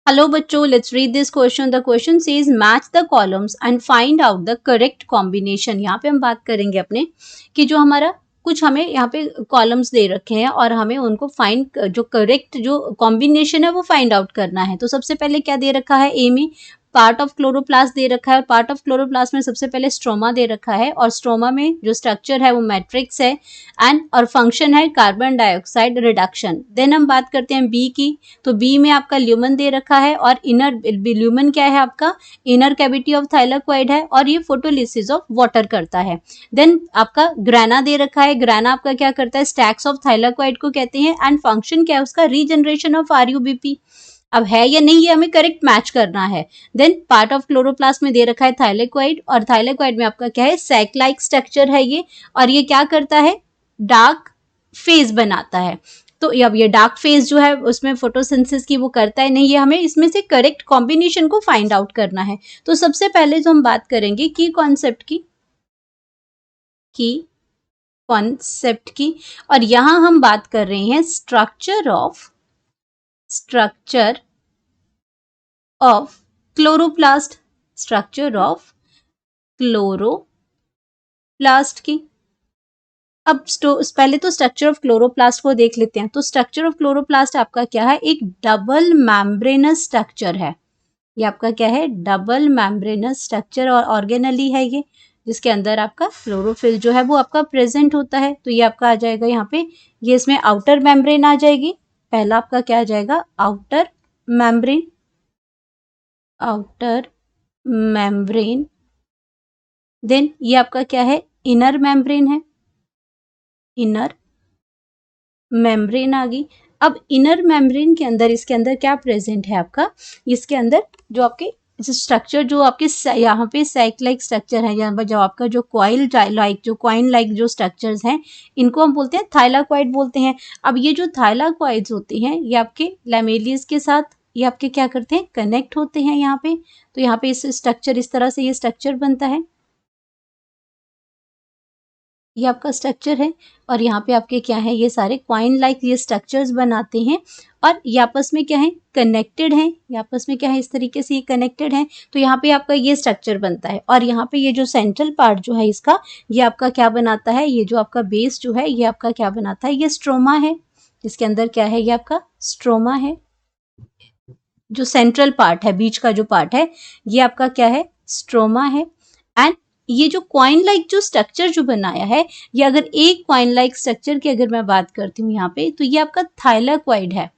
Hello बच्चों, let's read this question. The question says match the columns and find out the correct combination. यहाँ पे हम बात करेंगे अपने कि जो हमारा कुछ हमें यहाँ पे कॉलम्स दे रखे हैं और हमें उनको फाइंड जो करेक्ट जो कॉम्बिनेशन है वो फाइंड आउट करना है। तो सबसे पहले क्या दे रखा है, ए में पार्ट ऑफ क्लोरोप्लास्ट दे रखा है और पार्ट ऑफ क्लोरोप्लास्ट में सबसे पहले स्ट्रोमा दे रखा है और स्ट्रोमा में जो स्ट्रक्चर है वो मैट्रिक्स है एंड और फंक्शन है कार्बन डाइऑक्साइड रिडक्शन। देन हम बात करते हैं बी की, तो बी में आपका ल्यूमन दे रखा है और इनर ल्यूमन क्या है आपका इनर कैविटी ऑफ थाइलाक्वाइड है और ये फोटोलिसिस ऑफ वाटर करता है। देन आपका ग्राना दे रखा है, ग्राना आपका क्या करता है, स्टैक्स ऑफ थाइलाक्वाइड को कहते हैं एंड फंक्शन क्या है उसका, रीजनरेशन ऑफ आरयूबीपी। अब है या नहीं ये हमें करेक्ट मैच करना है। देन पार्ट ऑफ क्लोरोप्लास्ट में दे रखा है थाइलाक्वाइड और थाइलाक्वाइड में आपका क्या है, सैक लाइक स्ट्रक्चर है ये और ये क्या करता है, डार्क फेज बनाता है। तो अब ये डार्क फेज जो है उसमें फोटोसिंथेसिस की वो करता है नहीं, ये हमें इसमें से करेक्ट कॉम्बिनेशन को फाइंड आउट करना है। तो सबसे पहले जो हम बात करेंगे की कॉन्सेप्ट की और यहां हम बात कर रहे हैं structure of chloroplast, structure of chloroplast की। अब पहले तो स्ट्रक्चर ऑफ क्लोरोप्लास्ट को देख लेते हैं। तो स्ट्रक्चर ऑफ क्लोरोप्लास्ट आपका क्या है, एक डबल मेम्ब्रेनस स्ट्रक्चर है। ये आपका क्या है, डबल मेम्ब्रेनस स्ट्रक्चर और ऑर्गेनली है ये, जिसके अंदर आपका क्लोरोफिल जो है वो आपका प्रेजेंट होता है। तो ये आपका आ जाएगा यहाँ पे, ये इसमें आउटर मेम्ब्रेन आ जाएगी। पहला आपका क्या आ जाएगा, आउटर मेम्ब्रेन। देन ये आपका क्या है, इनर मेम्ब्रेन है, इनर मेम्ब्रेन आ गई। अब इनर मेम्ब्रेन के अंदर इसके अंदर क्या प्रेजेंट है आपका, इसके अंदर जो आपके स्ट्रक्चर जो आपके यहाँ पे सैक लाइक स्ट्रक्चर है, यहाँ पर जो आपका जो कॉइल लाइक जो स्ट्रक्चर्स हैं इनको हम बोलते हैं थाइलाक्वाइड बोलते हैं। अब ये जो थाइलाक्वाइड्स होते हैं ये आपके लैमेलियस के साथ ये आपके क्या करते हैं, कनेक्ट होते हैं यहाँ पे। तो यहाँ पे इस स्ट्रक्चर इस तरह से ये स्ट्रक्चर बनता है, ये आपका स्ट्रक्चर है और यहाँ पे आपके क्या है, ये सारे क्वाइन लाइक ये स्ट्रक्चर्स बनाते हैं और ये आपस में क्या है, कनेक्टेड हैं। ये आपस में क्या है, इस तरीके से ये कनेक्टेड हैं। तो यहाँ पे आपका ये स्ट्रक्चर बनता है और यहाँ पे ये जो सेंट्रल पार्ट जो है इसका, ये आपका क्या बनाता है, ये जो आपका बेस जो है ये आपका क्या बनाता है, ये स्ट्रोमा है। इसके अंदर क्या है, ये आपका स्ट्रोमा है। जो सेंट्रल पार्ट है, बीच का जो पार्ट है ये आपका क्या है, स्ट्रोमा है। एंड ये जो क्वाइन लाइक जो स्ट्रक्चर जो बनाया है, ये अगर एक क्वाइन लाइक स्ट्रक्चर की अगर मैं बात करती हूँ यहाँ पे, तो ये आपका थाइलाक्वाइड है,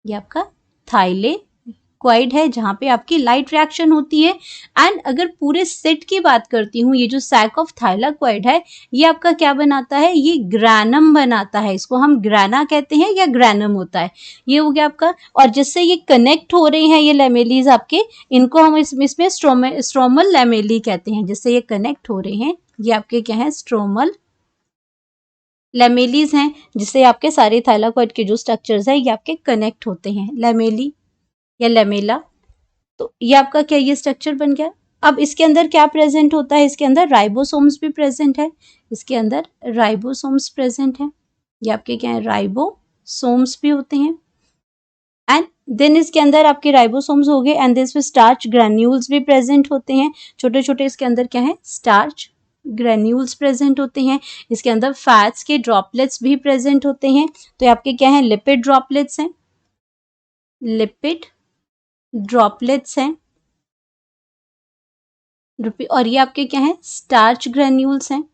ये आपका थाइलेक्वाइड है जहाँ पे आपकी लाइट रिएक्शन होती है। एंड अगर पूरे सेट की बात करती हूँ, ये जो सैक ऑफ थाइलाक्वाइड है ये आपका क्या बनाता है, ये ग्रैनम बनाता है। इसको हम ग्राना कहते हैं या ग्रैनम होता है, ये हो गया आपका। और जिससे ये कनेक्ट हो रहे हैं ये लैमेलीज आपके, इनको हम इसमें स्ट्रोमल लैमेली कहते हैं। जिससे ये कनेक्ट हो रहे हैं ये आपके क्या है, स्ट्रोमल लैमेलीज हैं, जिससे आपके सारे थाइलाक्वाइड के जो स्ट्रक्चर्स हैं ये आपके कनेक्ट होते हैं, लैमेली या लैमेला। तो ये आपका क्या, ये स्ट्रक्चर बन गया। अब इसके अंदर क्या प्रेजेंट होता है, इसके अंदर राइबोसोम्स भी प्रेजेंट है, इसके अंदर राइबोसोम्स प्रेजेंट है। ये आपके क्या है, राइबोसोम्स भी होते हैं। एंड देन इसके अंदर आपके राइबोसोम्स हो गए एंड दिस स्टार्च ग्रैन्यूल्स भी प्रेजेंट होते हैं, छोटे छोटे। इसके अंदर क्या है, स्टार्च ग्रैन्यूल्स प्रेजेंट होते हैं। इसके अंदर फैट्स के ड्रॉपलेट्स भी प्रेजेंट होते हैं। तो ये आपके क्या है, लिपिड ड्रॉपलेट्स हैं, लिपिड ड्रॉपलेट्स हैं। और ये आपके क्या है, स्टार्च ग्रैन्यूल्स हैं,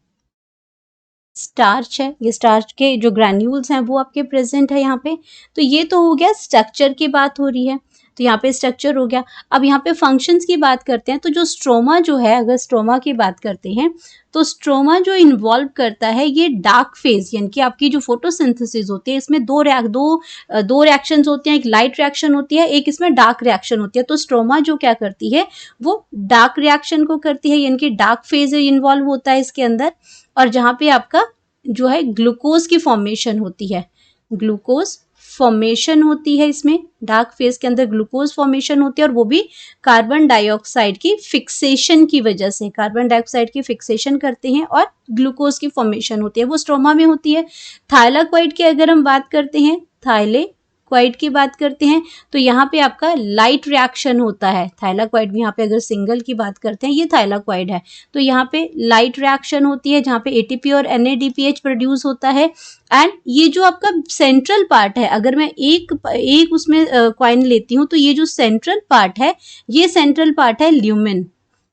स्टार्च है, ये स्टार्च के जो ग्रैन्यूल्स हैं वो आपके प्रेजेंट है यहाँ पे। तो ये तो हो गया स्ट्रक्चर की बात हो रही है, तो यहाँ पे स्ट्रक्चर हो गया। अब यहाँ पे फंक्शंस की बात करते हैं, तो जो स्ट्रोमा जो है, अगर स्ट्रोमा की बात करते हैं तो स्ट्रोमा जो इन्वॉल्व करता है ये डार्क फेज, यानी कि आपकी जो फोटोसिंथेसिस होती है इसमें दो रिएक्शंस होती हैं, एक लाइट रिएक्शन होती है, एक इसमें डार्क रिएक्शन होती है। तो स्ट्रोमा जो क्या करती है, वो डार्क रिएक्शन को करती है, यानी कि डार्क फेज इन्वॉल्व होता है इसके अंदर। और जहाँ पे आपका जो है ग्लूकोज की फॉर्मेशन होती है, ग्लूकोज फॉर्मेशन होती है इसमें, डार्क फेज के अंदर ग्लूकोज फॉर्मेशन होती है और वो भी कार्बन डाइऑक्साइड की फिक्सेशन की वजह से, कार्बन डाइऑक्साइड की फिक्सेशन करते हैं और ग्लूकोज की फॉर्मेशन होती है, वो स्ट्रोमा में होती है। थाइलाक्वाइड की अगर हम बात करते हैं, थाइलेक्वाइड थाइलाक्वाइड की बात करते हैं तो यहाँ पे आपका लाइट रिएक्शन होता है। थाइलाक्वाइड भी यहाँ पे अगर सिंगल की बात करते हैं, ये थाइलाक्वाइड है, तो यहाँ पे लाइट रिएक्शन होती है जहाँ पे एटीपी और NADPH प्रोड्यूस होता है। एंड ये जो आपका सेंट्रल पार्ट है, अगर मैं एक उसमें क्वाइन लेती हूँ तो ये जो सेंट्रल पार्ट है, ये सेंट्रल पार्ट है ल्यूमेन।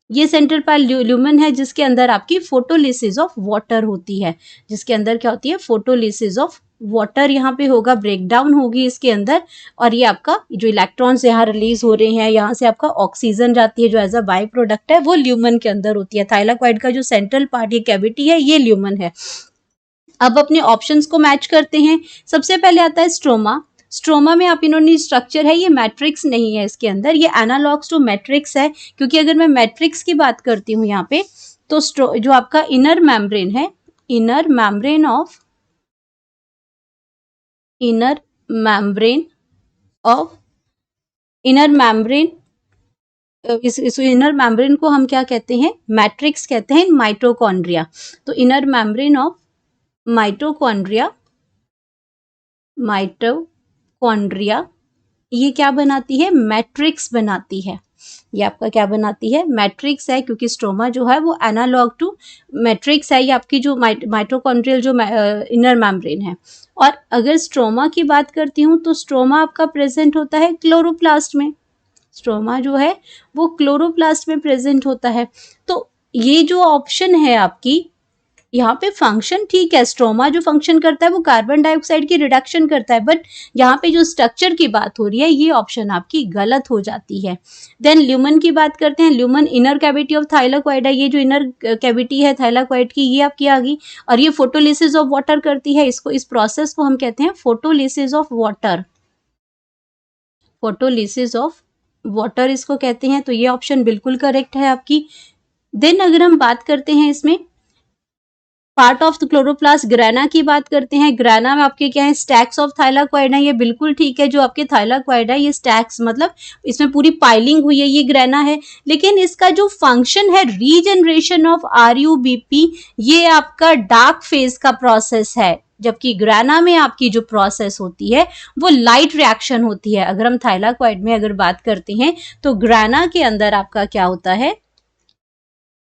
ये सेंट्रल पार्ट ल्यूमेन है जिसके अंदर आपकी फोटोलिसिस ऑफ वाटर होती है, जिसके अंदर क्या होती है, फोटोलिसिस ऑफ वाटर यहाँ पे होगा, ब्रेकडाउन होगी इसके अंदर, और ये आपका जो इलेक्ट्रॉन्स यहाँ रिलीज हो रहे हैं, यहाँ से आपका ऑक्सीजन जाती है जो एज अ बाय प्रोडक्ट है, वो ल्यूमेन के अंदर होती है। थाइलाक्वाइड का जो सेंट्रल पार्ट, ये कैविटी है, ये ल्यूमेन है। अब अपने ऑप्शंस को मैच करते हैं। सबसे पहले आता है स्ट्रोमा। स्ट्रोमा में आप इन्होंने स्ट्रक्चर है, ये मैट्रिक्स नहीं है इसके अंदर, ये एनालॉग्स टू मैट्रिक्स है, क्योंकि अगर मैं मैट्रिक्स की बात करती हूँ यहाँ पे तो जो आपका इनर मेम्ब्रेन है, inner membrane of inner membrane इस इनर मेम्ब्रेन को हम क्या कहते हैं, मैट्रिक्स कहते हैं, माइटोकॉन्ड्रिया। तो इनर मेम्ब्रेन ऑफ माइटोकॉन्ड्रिया ये क्या बनाती है, मैट्रिक्स बनाती है। ये आपका क्या बनाती है, मैट्रिक्स है, क्योंकि स्ट्रोमा जो है वो एनालॉग टू मैट्रिक्स है। ये आपकी जो माइटोकॉन्ड्रियल जो इनर मेम्ब्रेन है। और अगर स्ट्रोमा की बात करती हूँ तो स्ट्रोमा आपका प्रेजेंट होता है क्लोरोप्लास्ट में। स्ट्रोमा जो है वो क्लोरोप्लास्ट में प्रेजेंट होता है। तो ये जो ऑप्शन है आपकी, यहाँ पे फंक्शन ठीक है, स्ट्रोमा जो फंक्शन करता है वो कार्बन डाइऑक्साइड की रिडक्शन करता है, बट यहाँ पे जो स्ट्रक्चर की बात हो रही है, ये ऑप्शन आपकी गलत हो जाती है। देन ल्यूमन की बात करते हैं। Lumen inner cavity of thylakoid है, ये जो इनर कैविटी है थाइलाक्वाइड की, ये आपकी आ गई, और ये फोटोलिसिस ऑफ वाटर करती है। इस प्रोसेस को हम कहते हैं photolysis of water. Photolysis of water इसको कहते हैं, तो ये ऑप्शन बिल्कुल करेक्ट है आपकी। देन अगर हम बात करते हैं इसमें part of the chloroplast, grana की बात करते हैं। ग्रेना में आपके क्या है, स्टैक्स ऑफ थाइलाक्वाइड है, ये बिल्कुल ठीक है। जो आपके थाइलाक्वाइड है ये स्टैक्स मतलब इसमें पूरी पाइलिंग हुई है, ये ग्रेना है। लेकिन इसका जो फंक्शन है रीजनरेशन ऑफ RUBP, ये आपका डार्क फेज का प्रोसेस है, जबकि ग्रेना में आपकी जो प्रोसेस होती है वो लाइट रिएक्शन होती है। अगर हम थाइलाक्वाइड में अगर बात करते हैं तो ग्रेना के अंदर आपका क्या होता है,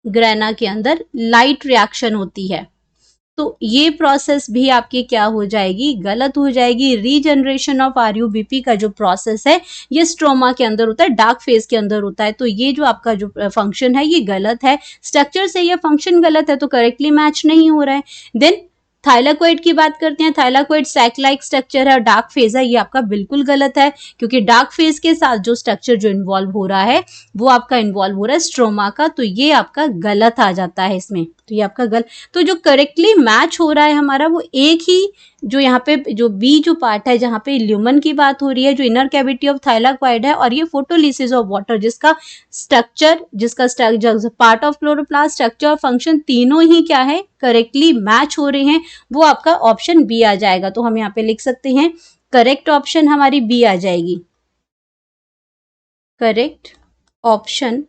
ग्रेना के अंदर लाइट रिएक्शन होती है। तो ये प्रोसेस भी आपकी क्या हो जाएगी, गलत हो जाएगी। रीजनरेशन ऑफ RUBP का जो प्रोसेस है ये स्ट्रोमा के अंदर होता है, डार्क फेज के अंदर होता है। तो ये जो आपका जो फंक्शन है ये गलत है, स्ट्रक्चर से ये फंक्शन गलत है, तो करेक्टली मैच नहीं हो रहा है। देन थाइलाक्वाइड की बात करते हैं। थाइलाक्वाइड सैक लाइक स्ट्रक्चर है और डार्क फेज है, ये आपका बिल्कुल गलत है, क्योंकि डार्क फेज के साथ जो स्ट्रक्चर जो इन्वॉल्व हो रहा है वो आपका इन्वॉल्व हो रहा है स्ट्रोमा का, तो ये आपका गलत आ जाता है इसमें। तो ये आपका गलत, तो जो करेक्टली मैच हो रहा है हमारा वो एक ही, जो यहाँ पे जो बी जो पार्ट है जहाँ पे ल्यूमन की बात हो रही है, जो इनर कैविटी ऑफ थाइलाक्वाइड है, और ये फोटोलिसिस ऑफ वाटर जिसका पार्ट ऑफ क्लोरोप्लास्ट, स्ट्रक्चर और फंक्शन तीनों ही क्या है, करेक्टली मैच हो रहे हैं, वो आपका ऑप्शन बी आ जाएगा। तो हम यहाँ पे लिख सकते हैं करेक्ट ऑप्शन हमारी बी आ जाएगी। Correct option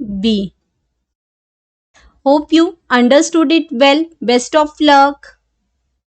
B. Hope you understood it well. Best of luck.